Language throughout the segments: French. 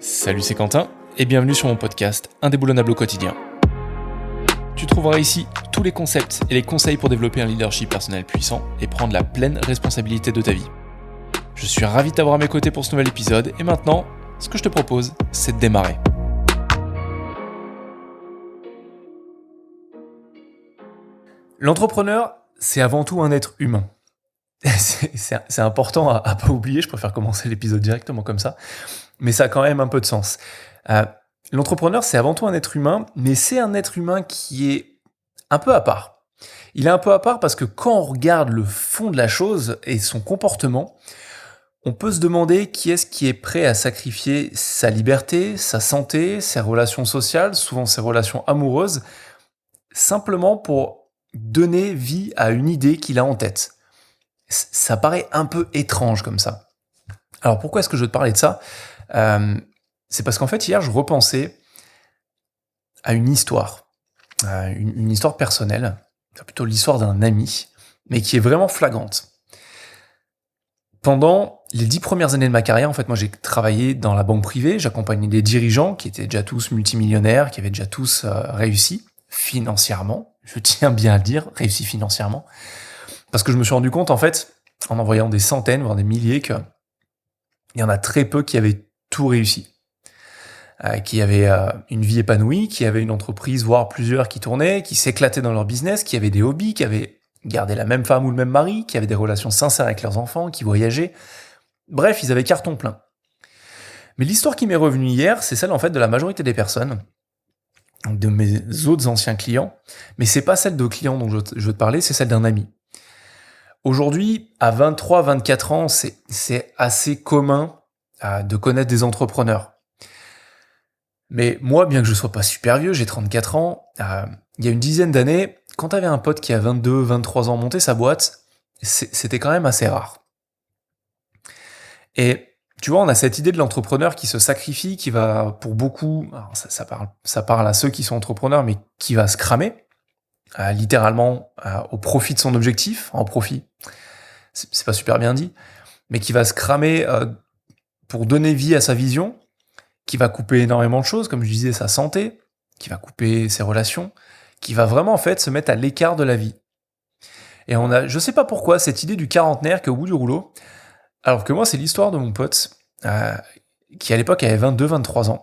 Salut, c'est Quentin et bienvenue sur mon podcast Indéboulonnable au quotidien. Tu trouveras ici tous les concepts et les conseils pour développer un leadership personnel puissant et prendre la pleine responsabilité de ta vie. Je suis ravi de t'avoir à mes côtés pour ce nouvel épisode et maintenant, ce que je te propose, c'est de démarrer. L'entrepreneur, c'est avant tout un être humain. C'est important à pas oublier, je préfère commencer l'épisode directement comme ça, mais ça a quand même un peu de sens. L'entrepreneur, c'est avant tout un être humain, mais c'est un être humain qui est un peu à part. Il est un peu à part parce que quand on regarde le fond de la chose et son comportement, on peut se demander qui est-ce qui est prêt à sacrifier sa liberté, sa santé, ses relations sociales, souvent ses relations amoureuses, simplement pour donner vie à une idée qu'il a en tête. Ça paraît un peu étrange comme ça. Alors pourquoi est-ce que je veux te parler de ça ? C'est parce qu'en fait hier je repensais à une histoire, une histoire personnelle, plutôt l'histoire d'un ami, mais qui est vraiment flagrante. Pendant les 10 premières années de ma carrière, en fait, moi j'ai travaillé dans la banque privée, j'accompagnais des dirigeants qui étaient déjà tous multimillionnaires, qui avaient déjà tous réussi financièrement, je tiens bien à le dire, réussi financièrement, parce que je me suis rendu compte en fait, en voyant des centaines, voire des milliers, qu'il y en a très peu qui avaient tout réussi. Qui avaient une vie épanouie, qui avaient une entreprise, voire plusieurs qui tournaient, qui s'éclataient dans leur business, qui avaient des hobbies, qui avaient gardé la même femme ou le même mari, qui avaient des relations sincères avec leurs enfants, qui voyageaient. Bref, ils avaient carton plein. Mais l'histoire qui m'est revenue hier, c'est celle en fait de la majorité des personnes, de mes autres anciens clients, mais c'est pas celle de clients dont je veux te parler, c'est celle d'un ami. Aujourd'hui, à 23, 24 ans, c'est assez commun de connaître des entrepreneurs. Mais moi, bien que je sois pas super vieux, j'ai 34 ans, il y a une dizaine d'années, quand t'avais un pote qui a 22, 23 ans monter sa boîte, c'était quand même assez rare. Et tu vois, on a cette idée de l'entrepreneur qui se sacrifie, qui va, pour beaucoup, alors ça parle à ceux qui sont entrepreneurs, mais qui va se cramer, littéralement au profit de son objectif, en profit, c'est pas super bien dit, mais qui va se cramer pour donner vie à sa vision, qui va couper énormément de choses, comme je disais, sa santé, qui va couper ses relations, qui va vraiment en fait se mettre à l'écart de la vie. Et on a, je sais pas pourquoi, cette idée du quarantenaire qui est au bout du rouleau, alors que moi c'est l'histoire de mon pote, qui à l'époque avait 22, 23 ans,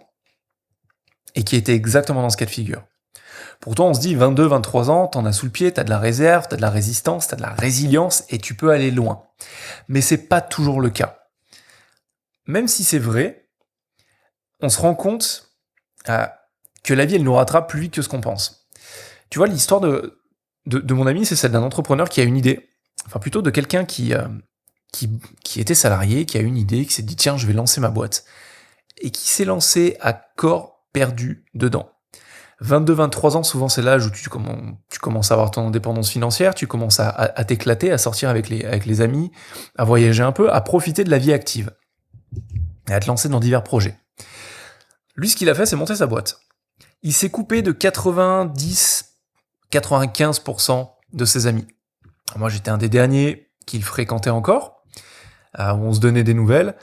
et qui était exactement dans ce cas de figure. Pourtant on se dit 22, 23 ans, t'en as sous le pied, t'as de la réserve, t'as de la résistance, t'as de la résilience, et tu peux aller loin. Mais c'est pas toujours le cas. Même si c'est vrai, on se rend compte que la vie, elle nous rattrape plus vite que ce qu'on pense. Tu vois, l'histoire de mon ami, c'est celle d'un entrepreneur qui a une idée, enfin plutôt de quelqu'un qui était salarié, qui a une idée, qui s'est dit « Tiens, je vais lancer ma boîte ». Et qui s'est lancé à corps perdu dedans. 22-23 ans, souvent c'est l'âge où tu commences à avoir ton indépendance financière, tu commences à t'éclater, à sortir avec les amis, à voyager un peu, à profiter de la vie active, et à te lancer dans divers projets. Lui, ce qu'il a fait, c'est monter sa boîte. Il s'est coupé de 90-95% de ses amis. Moi, j'étais un des derniers qu'il fréquentait encore, où on se donnait des nouvelles,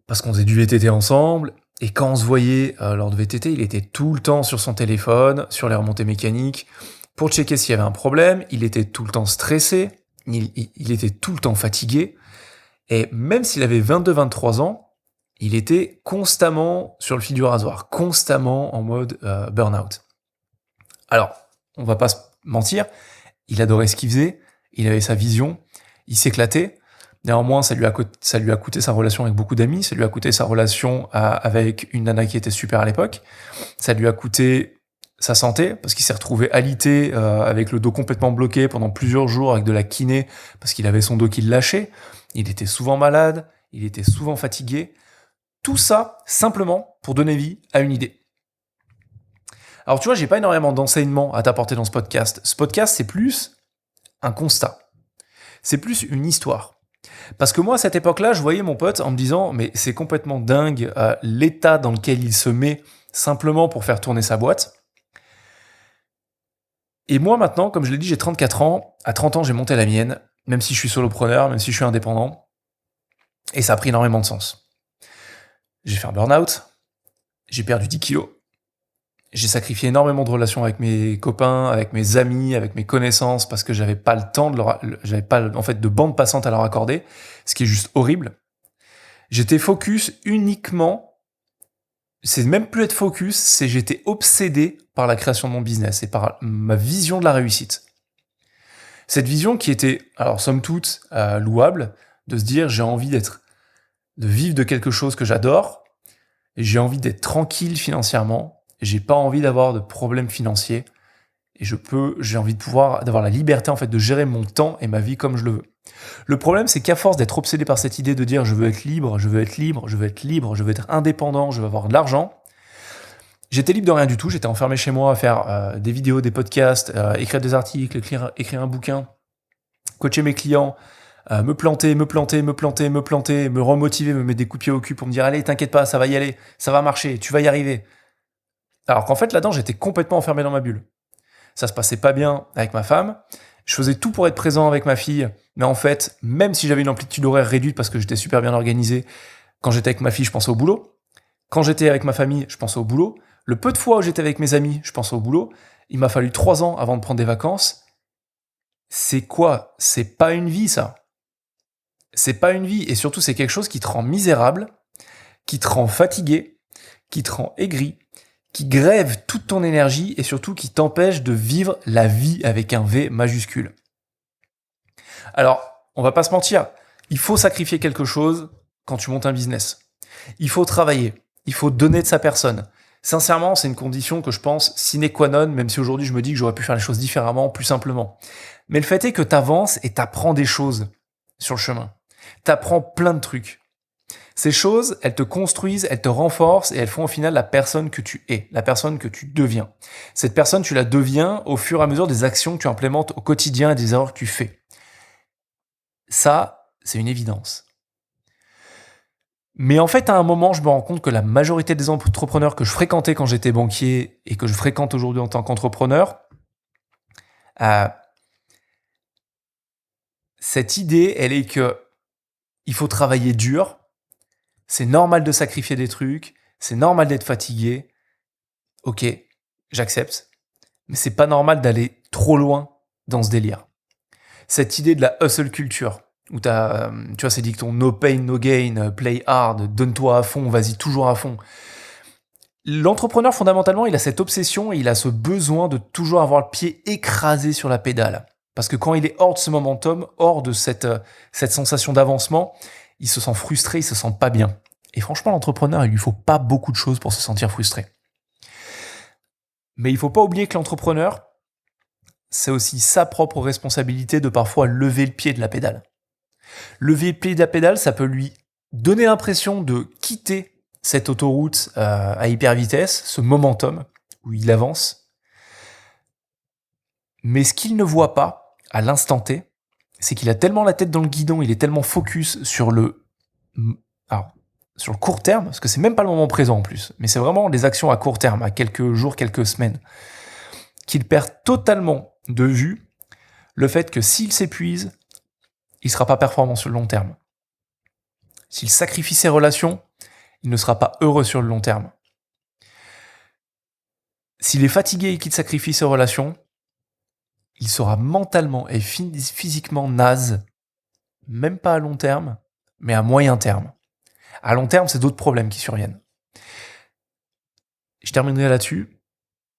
parce qu'on faisait du VTT ensemble, et quand on se voyait lors de VTT, il était tout le temps sur son téléphone, sur les remontées mécaniques, pour checker s'il y avait un problème, il était tout le temps stressé, il était tout le temps fatigué, et même s'il avait 22-23 ans, il était constamment sur le fil du rasoir, constamment en mode burn-out. Alors, on va pas se mentir, il adorait ce qu'il faisait, il avait sa vision, il s'éclatait. Néanmoins, ça lui a coûté sa relation avec beaucoup d'amis, ça lui a coûté sa relation avec une nana qui était super à l'époque, ça lui a coûté sa santé, parce qu'il s'est retrouvé alité avec le dos complètement bloqué pendant plusieurs jours avec de la kiné, parce qu'il avait son dos qui le lâchait, il était souvent malade, il était souvent fatigué. Tout ça, simplement, pour donner vie à une idée. Alors tu vois, j'ai pas énormément d'enseignements à t'apporter dans ce podcast. Ce podcast, c'est plus un constat. C'est plus une histoire. Parce que moi, à cette époque-là, je voyais mon pote en me disant « Mais c'est complètement dingue l'état dans lequel il se met simplement pour faire tourner sa boîte. » Et moi, maintenant, comme je l'ai dit, j'ai 34 ans. À 30 ans, j'ai monté la mienne, même si je suis solopreneur, même si je suis indépendant. Et ça a pris énormément de sens. J'ai fait un burn-out, J'ai perdu 10 kilos. J'ai sacrifié énormément de relations avec mes copains, avec mes amis, avec mes connaissances, parce que j'avais pas le temps j'avais pas, en fait, de bande passante à leur accorder, ce qui est juste horrible. J'étais focus uniquement, c'est même plus être focus, c'est j'étais obsédé par la création de mon business et par ma vision de la réussite. Cette vision qui était, alors somme toute, louable, de se dire j'ai envie de vivre de quelque chose que j'adore, et j'ai envie d'être tranquille financièrement, et j'ai pas envie d'avoir de problèmes financiers, et j'ai envie d'avoir la liberté en fait de gérer mon temps et ma vie comme je le veux. Le problème, c'est qu'à force d'être obsédé par cette idée de dire je veux être libre, je veux être libre, je veux être libre, je veux être indépendant, je veux avoir de l'argent, j'étais libre de rien du tout, j'étais enfermé chez moi à faire des vidéos, des podcasts, écrire des articles, écrire un bouquin, coacher mes clients, me planter, me remotiver, me mettre des coups de pied au cul pour me dire allez, t'inquiète pas, ça va y aller, ça va marcher, tu vas y arriver. Alors qu'en fait, là-dedans, j'étais complètement enfermé dans ma bulle. Ça se passait pas bien avec ma femme, je faisais tout pour être présent avec ma fille, mais en fait, même si j'avais une amplitude horaire réduite parce que j'étais super bien organisé, quand j'étais avec ma fille, je pensais au boulot. Quand j'étais avec ma famille, je pensais au boulot. Le peu de fois où j'étais avec mes amis, je pensais au boulot. Il m'a fallu 3 ans avant de prendre des vacances. C'est quoi ? C'est pas une vie, ça. C'est pas une vie. Et surtout, c'est quelque chose qui te rend misérable, qui te rend fatigué, qui te rend aigri, qui grève toute ton énergie et surtout qui t'empêche de vivre la vie avec un V majuscule. Alors, on va pas se mentir, il faut sacrifier quelque chose quand tu montes un business. Il faut travailler, il faut donner de sa personne. Sincèrement, c'est une condition que je pense sine qua non, même si aujourd'hui je me dis que j'aurais pu faire les choses différemment, plus simplement. Mais le fait est que t'avances et t'apprends des choses sur le chemin. T'apprends plein de trucs. Ces choses, elles te construisent, elles te renforcent et elles font au final la personne que tu es, la personne que tu deviens. Cette personne, tu la deviens au fur et à mesure des actions que tu implémentes au quotidien et des erreurs que tu fais. Ça, c'est une évidence. Mais en fait, à un moment, je me rends compte que la majorité des entrepreneurs que je fréquentais quand j'étais banquier et que je fréquente aujourd'hui en tant qu'entrepreneur, cette idée, elle est que il faut travailler dur, c'est normal de sacrifier des trucs, c'est normal d'être fatigué. Ok, j'accepte, mais c'est pas normal d'aller trop loin dans ce délire. Cette idée de la hustle culture, où tu vois, ces dictons no pain, no gain, play hard, donne-toi à fond, vas-y toujours à fond. L'entrepreneur, fondamentalement, il a cette obsession et il a ce besoin de toujours avoir le pied écrasé sur la pédale. Parce que quand il est hors de ce momentum, hors de cette sensation d'avancement, il se sent frustré, il se sent pas bien. Et franchement, l'entrepreneur, il lui faut pas beaucoup de choses pour se sentir frustré. Mais il faut pas oublier que l'entrepreneur, c'est aussi sa propre responsabilité de parfois lever le pied de la pédale. Lever le pied de la pédale, ça peut lui donner l'impression de quitter cette autoroute à hyper vitesse, ce momentum où il avance. Mais ce qu'il ne voit pas à l'instant T, c'est qu'il a tellement la tête dans le guidon, il est tellement focus sur sur le court terme, parce que c'est même pas le moment présent en plus, mais c'est vraiment des actions à court terme, à quelques jours, quelques semaines, qu'il perd totalement de vue le fait que s'il s'épuise, il sera pas performant sur le long terme. S'il sacrifie ses relations, il ne sera pas heureux sur le long terme. S'il est fatigué et qu'il sacrifie ses relations, il sera mentalement et physiquement naze, même pas à long terme, mais à moyen terme. À long terme, c'est d'autres problèmes qui surviennent. Je terminerai là-dessus.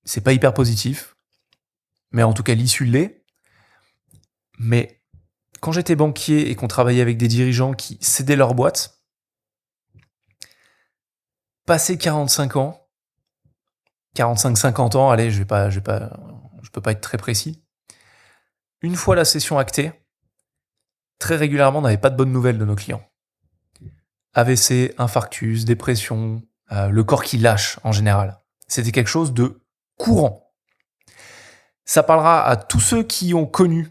C'est pas hyper positif, mais en tout cas, l'issue l'est. Mais quand j'étais banquier et qu'on travaillait avec des dirigeants qui cédaient leur boîte, passé 45 ans, 45-50 ans, allez, je peux pas être très précis. Une fois la session actée, très régulièrement, on n'avait pas de bonnes nouvelles de nos clients. AVC, infarctus, dépression, le corps qui lâche en général. C'était quelque chose de courant. Ça parlera à tous ceux qui ont connu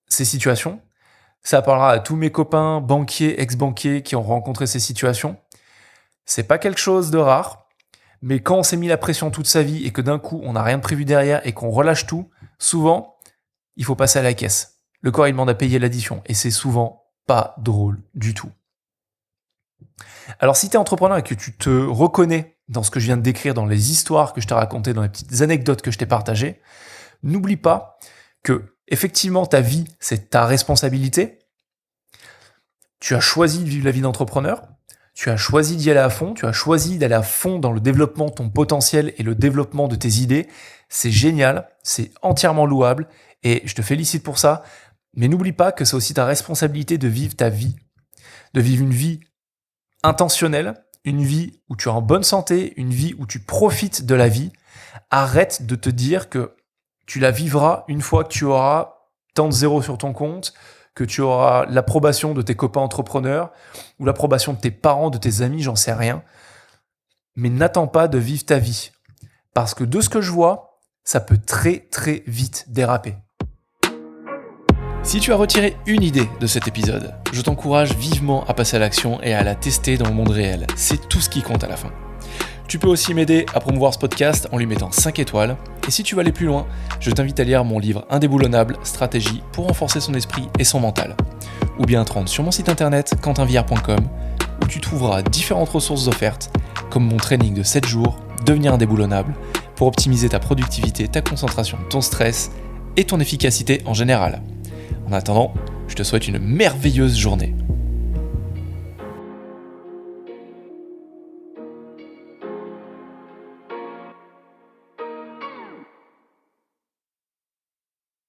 ces situations. Ça parlera à tous mes copains banquiers, ex-banquiers qui ont rencontré ces situations. C'est pas quelque chose de rare, mais quand on s'est mis la pression toute sa vie et que d'un coup on n'a rien de prévu derrière et qu'on relâche tout, souvent il faut passer à la caisse. Le corps il demande à payer l'addition et c'est souvent pas drôle du tout. Alors si tu es entrepreneur et que tu te reconnais dans ce que je viens de décrire, dans les histoires que je t'ai racontées, dans les petites anecdotes que je t'ai partagées, n'oublie pas que effectivement ta vie, c'est ta responsabilité. Tu as choisi de vivre la vie d'entrepreneur, tu as choisi d'y aller à fond, tu as choisi d'aller à fond dans le développement de ton potentiel et le développement de tes idées. C'est génial, c'est entièrement louable et je te félicite pour ça. Mais n'oublie pas que c'est aussi ta responsabilité de vivre ta vie, de vivre une vie intentionnelle, une vie où tu es en bonne santé, une vie où tu profites de la vie. Arrête de te dire que tu la vivras une fois que tu auras tant de zéros sur ton compte, que tu auras l'approbation de tes copains entrepreneurs ou l'approbation de tes parents, de tes amis, j'en sais rien. Mais n'attends pas de vivre ta vie. Parce que de ce que je vois, ça peut très très vite déraper. Si tu as retiré une idée de cet épisode, je t'encourage vivement à passer à l'action et à la tester dans le monde réel. C'est tout ce qui compte à la fin. Tu peux aussi m'aider à promouvoir ce podcast en lui mettant 5 étoiles. Et si tu veux aller plus loin, je t'invite à lire mon livre Indéboulonnable, stratégie pour renforcer son esprit et son mental. Ou bien te rendre sur mon site internet quentinvillard.com où tu trouveras différentes ressources offertes, comme mon training de 7 jours, Devenir indéboulonnable, pour optimiser ta productivité, ta concentration, ton stress et ton efficacité en général. En attendant, je te souhaite une merveilleuse journée.